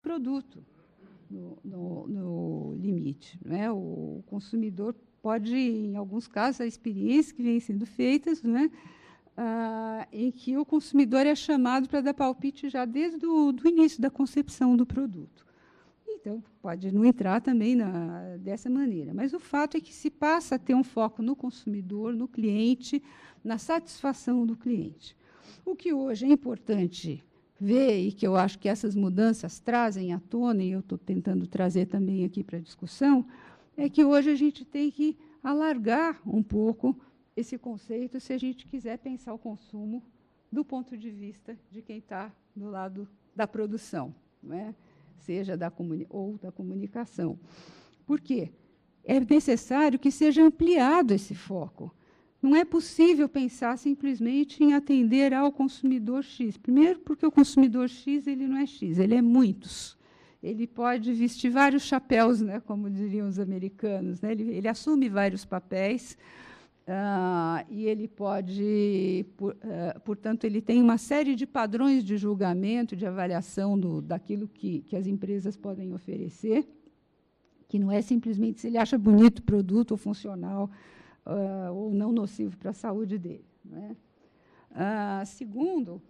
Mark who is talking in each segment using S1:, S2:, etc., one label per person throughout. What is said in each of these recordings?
S1: produto no limite, não é? O consumidor pode, em alguns casos, a experiência que vem sendo feitas, não é? Em que o consumidor é chamado para dar palpite já desde o início da concepção do produto. Então, pode não entrar também dessa maneira. Mas o fato é que se passa a ter um foco no consumidor, no cliente, na satisfação do cliente. O que hoje é importante ver, e que eu acho que essas mudanças trazem à tona, e eu estou tentando trazer também aqui para a discussão, é que hoje a gente tem que alargar um pouco esse conceito se a gente quiser pensar o consumo do ponto de vista de quem está do lado da produção, não é? Seja ou da comunicação. Por quê? É necessário que seja ampliado esse foco. Não é possível pensar simplesmente em atender ao consumidor X. Primeiro, porque o consumidor X ele não é X, ele é muitos. Ele pode vestir vários chapéus, né, como diriam os americanos, né? Ele assume vários papéis, e ele pode, portanto, ele tem uma série de padrões de julgamento, de avaliação daquilo que as empresas podem oferecer, que não é simplesmente se ele acha bonito o produto ou funcional, ou não nocivo para a saúde dele, né? Segundo,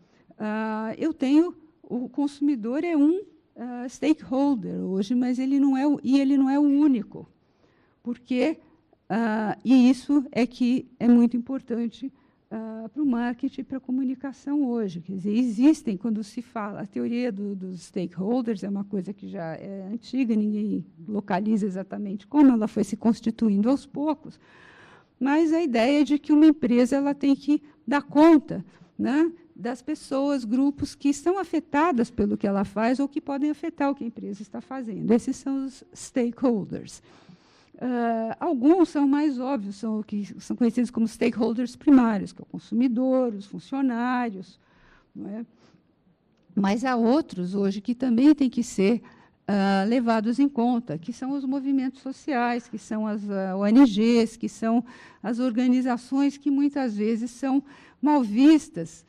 S1: o consumidor é um stakeholder hoje, mas ele não é o único, porque e isso é que é muito importante para o marketing e para a comunicação hoje. Quer dizer, existem, quando se fala, a teoria dos stakeholders é uma coisa que já é antiga, ninguém localiza exatamente como ela foi se constituindo aos poucos, mas a ideia de que uma empresa ela tem que dar conta, né, das pessoas, grupos que são afetadas pelo que ela faz ou que podem afetar o que a empresa está fazendo. Esses são os stakeholders. Alguns são mais óbvios, são conhecidos como stakeholders primários, que é o consumidor, os funcionários, não é? Mas há outros hoje que também têm que ser levados em conta, que são os movimentos sociais, que são as ONGs, que são as organizações que muitas vezes são mal vistas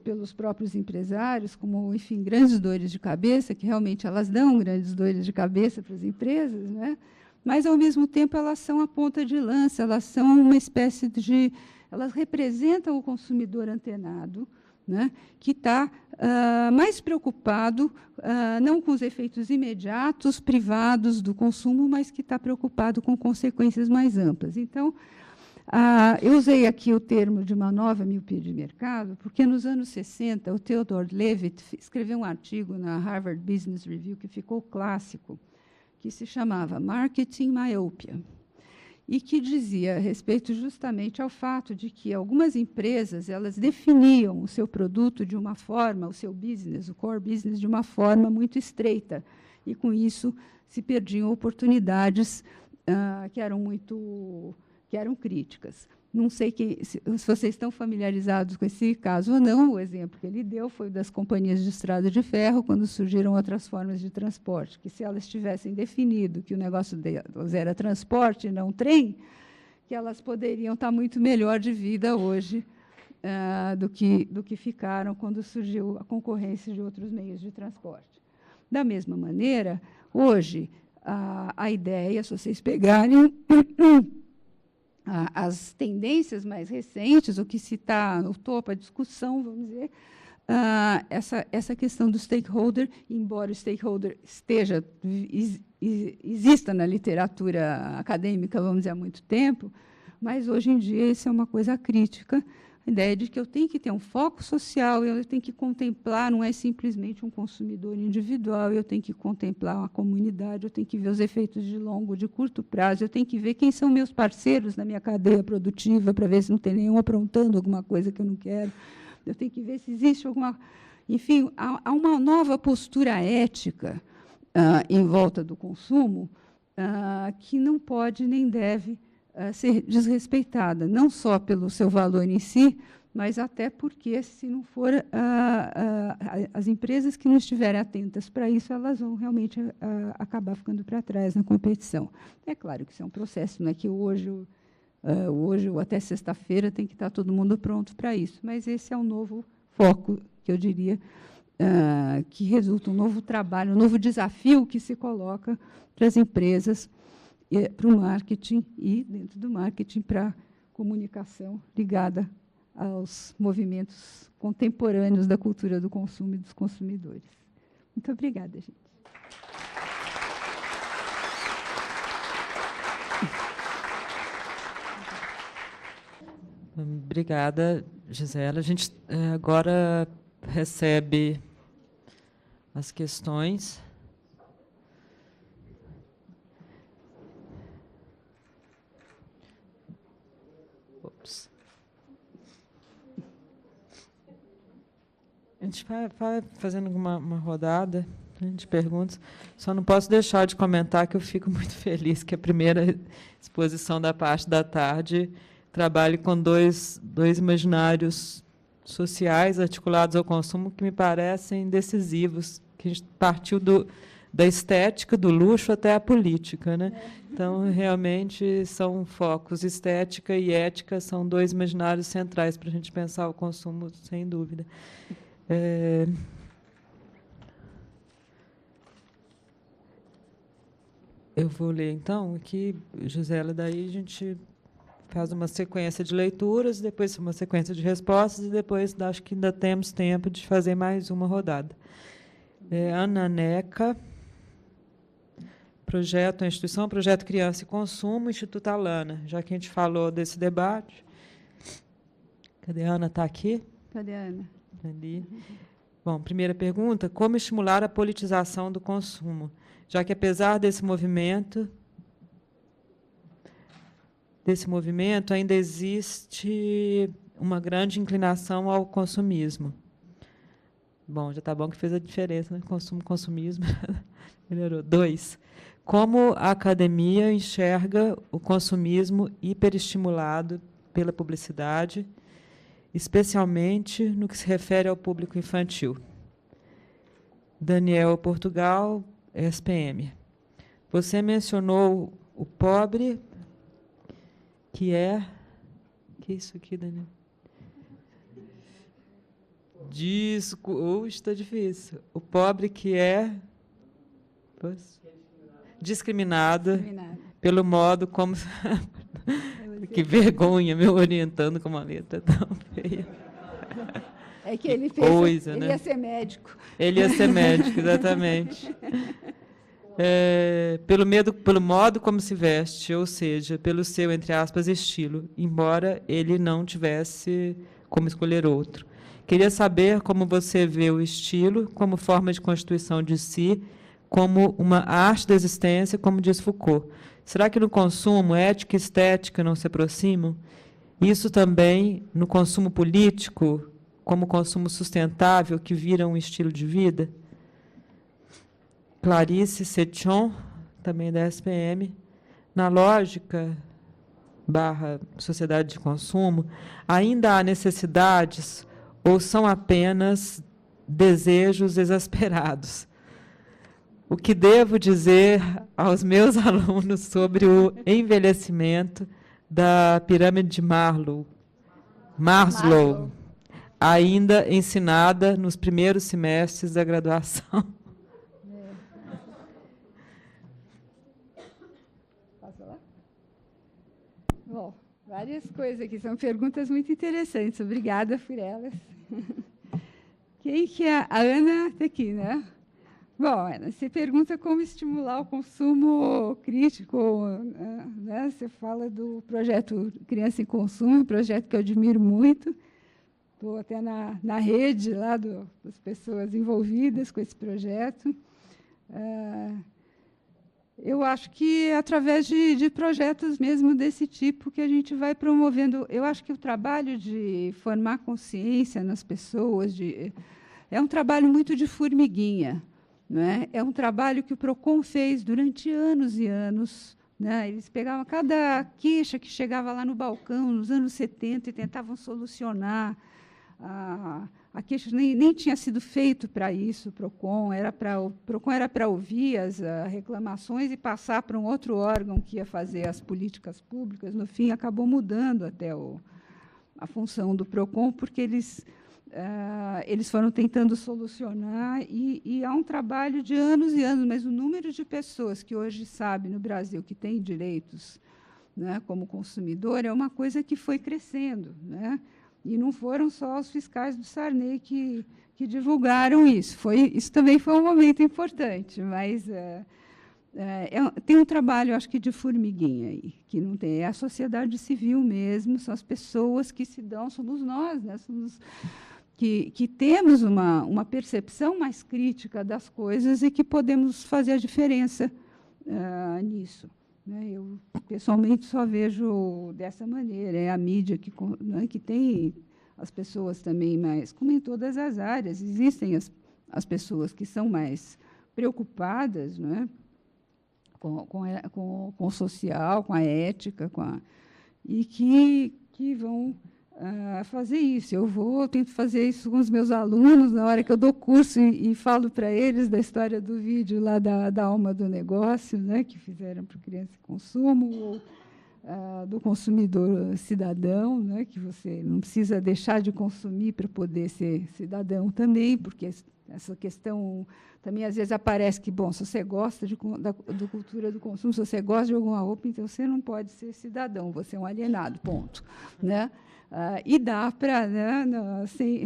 S1: pelos próprios empresários, como, enfim, grandes dores de cabeça, que realmente elas dão grandes dores de cabeça para as empresas, né? Mas, ao mesmo tempo, elas são a ponta de lança, elas são uma espécie de... Elas representam o consumidor antenado, né, que está mais preocupado, não com os efeitos imediatos, privados do consumo, mas que está preocupado com consequências mais amplas. Então, eu usei aqui o termo de uma nova miopia de mercado, porque, nos anos 60, o Theodore Levitt escreveu um artigo na Harvard Business Review que ficou clássico, que se chamava Marketing Myopia, e que dizia a respeito justamente ao fato de que algumas empresas elas definiam o seu produto de uma forma, o seu business, o core business, de uma forma muito estreita, e, com isso, se perdiam oportunidades que eram críticas. Não sei se vocês estão familiarizados com esse caso ou não. O exemplo que ele deu foi das companhias de estrada de ferro, quando surgiram outras formas de transporte, que, se elas tivessem definido que o negócio delas era transporte e não trem, que elas poderiam estar muito melhor de vida hoje do que ficaram quando surgiu a concorrência de outros meios de transporte. Da mesma maneira, hoje, a ideia, se vocês pegarem as tendências mais recentes, o que se está no topo, a discussão, vamos dizer, essa questão do stakeholder, embora o stakeholder exista na literatura acadêmica, vamos dizer, há muito tempo, mas, hoje em dia, isso é uma coisa crítica, a ideia de que eu tenho que ter um foco social, eu tenho que contemplar, não é simplesmente um consumidor individual, eu tenho que contemplar uma comunidade, eu tenho que ver os efeitos de longo, de curto prazo, eu tenho que ver quem são meus parceiros na minha cadeia produtiva, para ver se não tem nenhum aprontando alguma coisa que eu não quero, eu tenho que ver se existe alguma... Enfim, há uma nova postura ética em volta do consumo que não pode nem deve ser desrespeitada, não só pelo seu valor em si, mas até porque, se não for as empresas que não estiverem atentas para isso, elas vão realmente acabar ficando para trás na competição. É claro que isso é um processo, não é que hoje ou até sexta-feira tem que estar todo mundo pronto para isso, mas esse é um novo foco, que eu diria, que resulta um novo trabalho, um novo desafio que se coloca para as empresas, para o marketing e, dentro do marketing, para a comunicação ligada aos movimentos contemporâneos da cultura do consumo e dos consumidores. Muito obrigada, gente.
S2: Obrigada, Gisela. A gente agora recebe as questões. Ops. A gente vai fazendo uma rodada de perguntas. Só não posso deixar de comentar que eu fico muito feliz que a primeira exposição da parte da tarde trabalhe com dois imaginários sociais articulados ao consumo que me parecem decisivos, que a gente partiu da estética, do luxo, até a política, né? Então, realmente, são focos. Estética e ética são dois imaginários centrais para a gente pensar o consumo, sem dúvida. Eu vou ler, então, aqui, Gisela, daí a gente faz uma sequência de leituras, depois uma sequência de respostas, e depois acho que ainda temos tempo de fazer mais uma rodada. Ana Neca, projeto, a instituição, projeto Criança e Consumo, Instituto Alana. Já que a gente falou desse debate. Cadê a Ana? Está aqui?
S1: Cadê a Ana?
S2: Ali. Bom, primeira pergunta, como estimular a politização do consumo? Já que, apesar desse movimento, ainda existe uma grande inclinação ao consumismo. Bom, já está bom que fez a diferença, né? Consumo, consumismo. Melhorou. 2. Como a academia enxerga o consumismo hiperestimulado pela publicidade, especialmente no que se refere ao público infantil? Daniel, Portugal, SPM. Você mencionou o pobre, que é... Que é isso aqui, Daniel? Está difícil. O pobre que é... Discriminado pelo modo como... Que vergonha, me orientando com uma letra tão feia.
S1: É que ele fez,
S2: coisa,
S1: ele
S2: né?
S1: ia ser médico.
S2: Ele ia ser médico, exatamente. Pelo modo como se veste, ou seja, pelo seu, entre aspas, estilo, embora ele não tivesse como escolher outro. Queria saber como você vê o estilo como forma de constituição de si, como uma arte da existência, como diz Foucault. Será que no consumo, ética e estética não se aproximam? Isso também no consumo político, como consumo sustentável, que vira um estilo de vida? Clarice Setchon, também da SPM. Na lógica / sociedade de consumo, ainda há necessidades ou são apenas desejos exasperados? O que devo dizer aos meus alunos sobre o envelhecimento da pirâmide de Maslow, ainda ensinada nos primeiros semestres da graduação?
S1: Posso falar? Bom, várias coisas aqui, são perguntas muito interessantes, obrigada por elas. Quem que é? A Ana está aqui, né? Bom, Ana, você pergunta como estimular o consumo crítico, né? Você fala do projeto Criança em Consumo, um projeto que eu admiro muito. Estou até na rede lá das pessoas envolvidas com esse projeto. Eu acho que é através de projetos mesmo desse tipo que a gente vai promovendo. Eu acho que o trabalho de formar consciência nas pessoas é um trabalho muito de formiguinha. Né? É um trabalho que o PROCON fez durante anos e anos. Né? Eles pegavam cada queixa que chegava lá no balcão, nos anos 70, e tentavam solucionar. A queixa nem tinha sido feito para isso, o PROCON era para ouvir as reclamações e passar para um outro órgão que ia fazer as políticas públicas. No fim, acabou mudando até a função do PROCON, porque eles eles foram tentando solucionar, e há um trabalho de anos e anos, mas o número de pessoas que hoje sabe no Brasil que tem direitos, né, como consumidor, é uma coisa que foi crescendo, né? E não foram só os fiscais do Sarney que divulgaram isso. Isso também foi um momento importante, mas tem um trabalho, acho que, de formiguinha aí, que não tem. É a sociedade civil mesmo, são as pessoas que se dão, somos nós, né? Somos que temos uma percepção mais crítica das coisas e que podemos fazer a diferença nisso. Né? Eu, pessoalmente, só vejo dessa maneira. É a mídia né, que tem as pessoas também mais, como em todas as áreas, existem as pessoas que são mais preocupadas, né, com o social, com a ética, e que vão fazer isso. Eu tento fazer isso com os meus alunos, na hora que eu dou curso e falo para eles da história do vídeo lá da alma do negócio, né, que fizeram para Criança e Consumo, ou do consumidor cidadão, né, que você não precisa deixar de consumir para poder ser cidadão também, porque essa questão também às vezes aparece que, bom, se você gosta da cultura do consumo, se você gosta de alguma roupa, então você não pode ser cidadão, você é um alienado, ponto. Né? E dá para, né,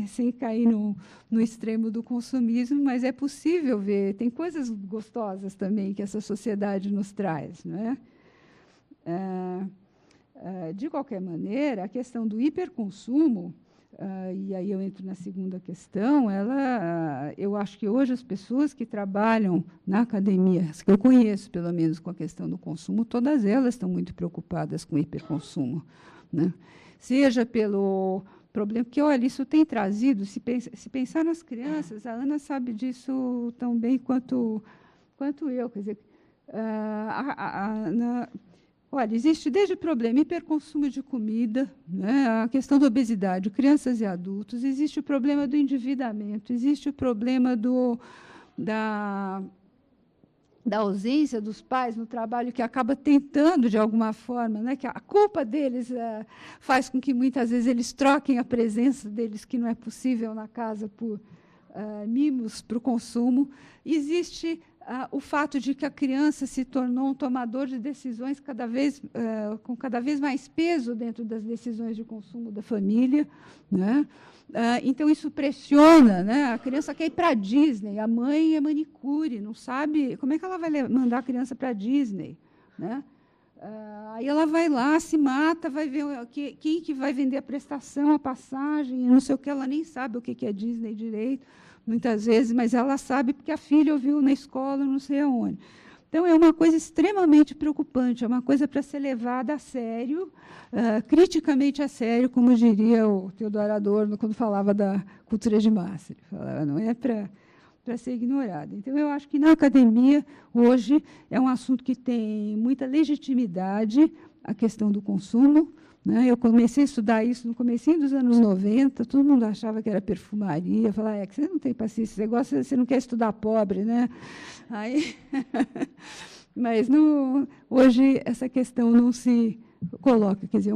S1: sem cair no extremo do consumismo, mas é possível ver, tem coisas gostosas também que essa sociedade nos traz. Né? De qualquer maneira, a questão do hiperconsumo, e aí eu entro na segunda questão, eu acho que hoje as pessoas que trabalham na academia, as que eu conheço, pelo menos, com a questão do consumo, todas elas estão muito preocupadas com o hiperconsumo. Né? Seja pelo problema, porque, olha, isso tem trazido, se pensar nas crianças, a Ana sabe disso tão bem quanto eu, quer dizer, olha, existe desde o problema hiperconsumo de comida, né, a questão da obesidade, crianças e adultos, existe o problema do endividamento, existe o problema da ausência dos pais no trabalho, que acaba tentando, de alguma forma, né, que a culpa deles faz com que, muitas vezes, eles troquem a presença deles, que não é possível na casa, por mimos para o consumo. Existe o fato de que a criança se tornou um tomador de decisões com cada vez mais peso dentro das decisões de consumo da família. Né? Então, isso pressiona. Né? A criança quer ir para a Disney, a mãe é manicure, não sabe como é que ela vai mandar a criança para a Disney. Né? Aí ela vai lá, se mata, vai ver quem que vai vender a prestação, a passagem, não sei o que, ela nem sabe o que é Disney direito, muitas vezes, mas ela sabe porque a filha ouviu na escola, não sei aonde. Então, é uma coisa extremamente preocupante, é uma coisa para ser levada a sério, criticamente a sério, como diria o Theodor Adorno quando falava da cultura de massa. Ele falava, não é para ser ignorada. Então, eu acho que na academia, hoje, é um assunto que tem muita legitimidade, a questão do consumo. Né? Eu comecei a estudar isso no comecinho dos anos 90, todo mundo achava que era perfumaria, falava, que você não tem paciência, você não quer estudar pobre, né? Aí, mas hoje essa questão não se coloca, quer dizer,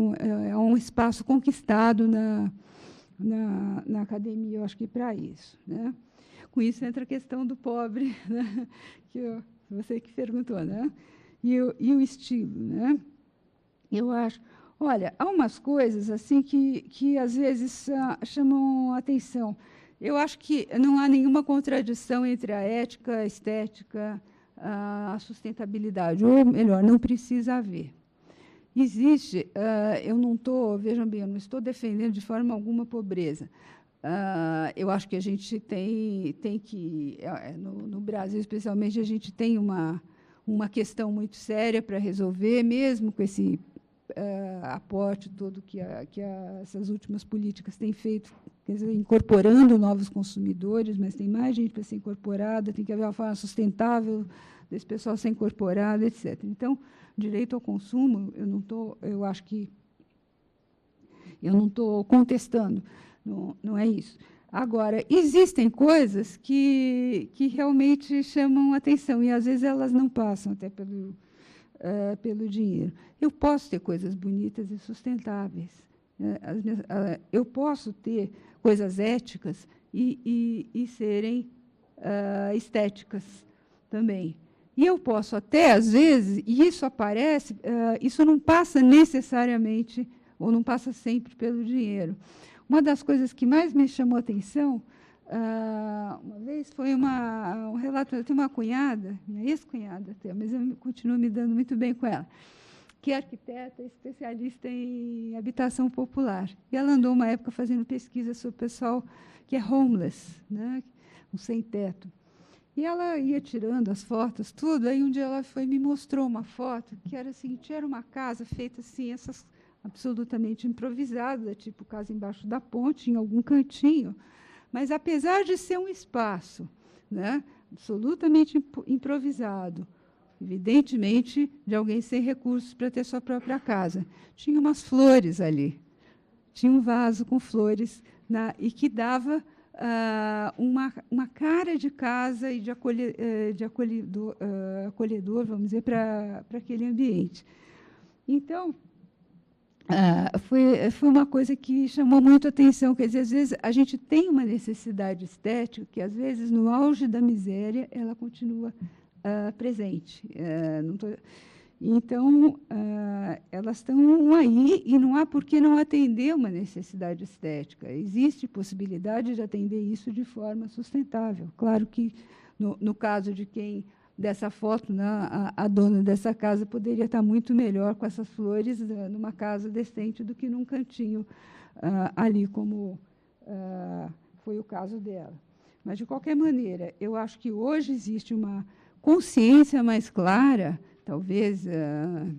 S1: é um espaço conquistado na academia, eu acho que para isso. Né? Com isso entra a questão do pobre, né? Que você que perguntou, né? E o estilo. Né? Eu acho... Olha, há umas coisas assim que às vezes chamam a atenção. Eu acho que não há nenhuma contradição entre a ética, a estética, a sustentabilidade, ou melhor, não precisa haver. Existe, eu não estou, vejam bem, eu não estou defendendo de forma alguma a pobreza. Eu acho que a gente tem que, no Brasil especialmente, a gente tem uma questão muito séria para resolver, mesmo com esse aporte todo que essas últimas políticas têm feito, quer dizer, incorporando novos consumidores, mas tem mais gente para ser incorporada, tem que haver uma forma sustentável desse pessoal ser incorporado, etc. Então, direito ao consumo, eu acho que eu não estou contestando, não é isso. Agora, existem coisas que realmente chamam atenção, e às vezes elas não passam até pelo dinheiro. Eu posso ter coisas bonitas e sustentáveis, Eu posso ter coisas éticas e serem estéticas também. E eu posso até, às vezes, e isso aparece, isso não passa necessariamente, ou não passa sempre pelo dinheiro. Uma das coisas que mais me chamou a atenção, uma vez, foi um relato, eu tenho uma cunhada, minha ex-cunhada até, mas eu continuo me dando muito bem com ela, que é arquiteta, especialista em habitação popular. E ela andou uma época fazendo pesquisa sobre o pessoal que é homeless, né, um sem-teto. E ela ia tirando as fotos, tudo. Aí um dia ela me mostrou uma foto que era assim, era uma casa feita assim, absolutamente improvisada, tipo casa embaixo da ponte, em algum cantinho. Mas, apesar de ser um espaço, né, absolutamente improvisado, evidentemente, de alguém sem recursos para ter sua própria casa, tinha umas flores ali. Tinha um vaso com flores e que dava uma cara de casa e de acolhedor, vamos dizer, para aquele ambiente. Então, foi uma coisa que chamou muito a atenção, quer dizer, às vezes a gente tem uma necessidade estética que, às vezes, no auge da miséria, ela continua presente. Então, elas estão aí e não há por que não atender uma necessidade estética. Existe possibilidade de atender isso de forma sustentável. Claro que, no caso dessa foto, né, a dona dessa casa poderia estar muito melhor com essas flores numa casa decente do que num cantinho ali, como foi o caso dela. Mas, de qualquer maneira, eu acho que hoje existe uma consciência mais clara, talvez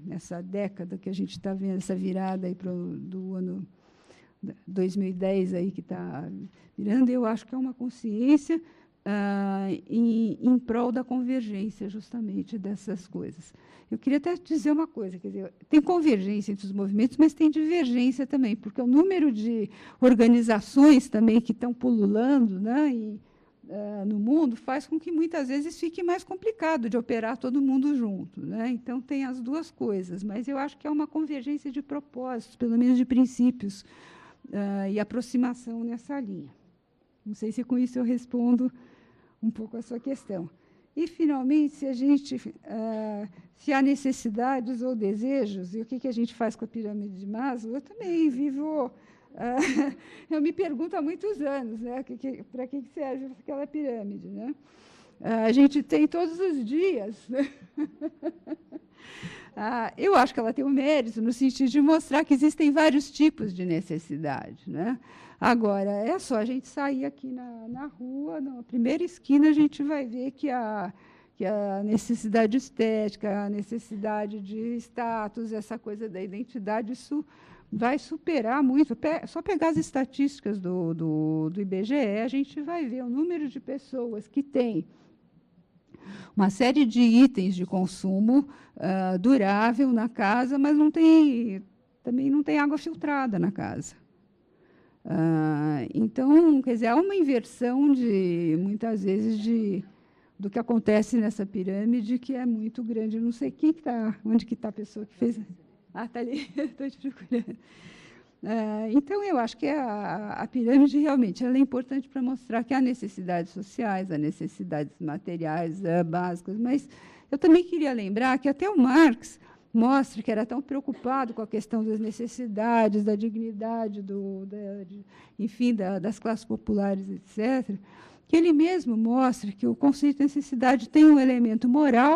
S1: nessa década que a gente está vendo, essa virada aí do ano 2010 aí que está virando, eu acho que é uma consciência em prol da convergência, justamente, dessas coisas. Eu queria até dizer uma coisa, quer dizer, tem convergência entre os movimentos, mas tem divergência também, porque o número de organizações também que estão pululando, né, no mundo faz com que, muitas vezes, fique mais complicado de operar todo mundo junto, né? Então, tem as duas coisas, mas eu acho que é uma convergência de propósitos, pelo menos de princípios, e aproximação nessa linha. Não sei se com isso eu respondo um pouco a sua questão. E, finalmente, se há necessidades ou desejos, e o que a gente faz com a pirâmide de Maslow, eu também vivo... eu me pergunto há muitos anos, né, para que serve aquela pirâmide, né? A gente tem todos os dias, né? Eu acho que ela tem um mérito no sentido de mostrar que existem vários tipos de necessidade, né? Agora, é só a gente sair aqui na rua, na primeira esquina, a gente vai ver que a necessidade estética, a necessidade de status, essa coisa da identidade, isso vai superar muito. Só pegar as estatísticas do IBGE, a gente vai ver o número de pessoas que têm uma série de itens de consumo durável na casa, mas também não tem água filtrada na casa. Então, quer dizer, há uma inversão, muitas vezes, do que acontece nessa pirâmide, que é muito grande. Eu não sei onde que está a pessoa que fez... está ali, estou te procurando. Então, eu acho que a pirâmide, realmente, ela é importante para mostrar que há necessidades sociais, há necessidades materiais básicas, mas eu também queria lembrar que até o Marx mostra que era tão preocupado com a questão das necessidades, da dignidade, enfim, das classes populares, etc., que ele mesmo mostra que o conceito de necessidade tem um elemento moral